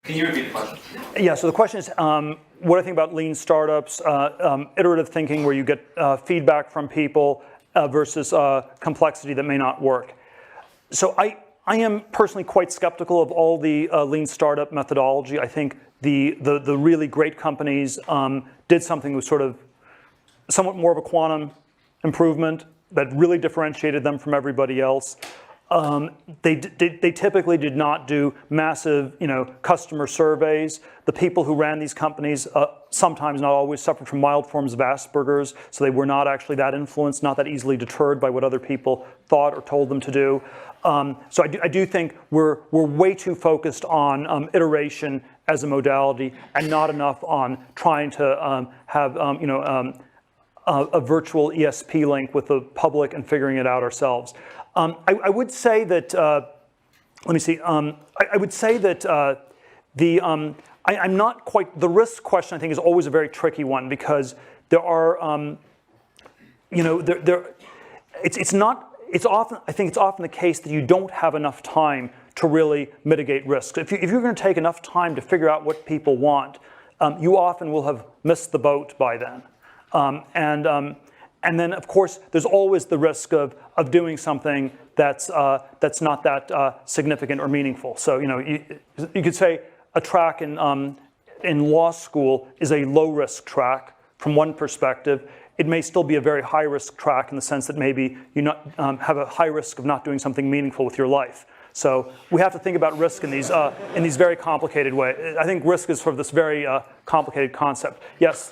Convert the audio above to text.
Can you repeat the question? Yeah, so the question is, what do I think about lean startups, iterative thinking where you get feedback from people versus complexity that may not work? So I am personally quite skeptical of all the lean startup methodology. I think the really great companies did something with sort of somewhat more of a quantum improvement that really differentiated them from everybody else. They typically did not do massive, customer surveys. The people who ran these companies, sometimes not always, suffered from mild forms of Asperger's, so they were not actually that influenced, not that easily deterred by what other people thought or told them to do. So I do think we're way too focused on iteration as a modality and not enough on trying to have a virtual ESP link with the public and figuring it out ourselves. I would say that, let me see, I would say that I'm not quite, the risk question I think is always a very tricky one because there are, it's often the case that you don't have enough time to really mitigate risks. If you're going to take enough time to figure out what people want, you often will have missed the boat by then. And then, of course, there's always the risk of doing something that's not that significant or meaningful. So, you could say a track in law school is a low-risk track from one perspective. It may still be a very high-risk track in the sense that maybe you have a high risk of not doing something meaningful with your life. So we have to think about risk in these very complicated ways. I think risk is sort of this very complicated concept. Yes?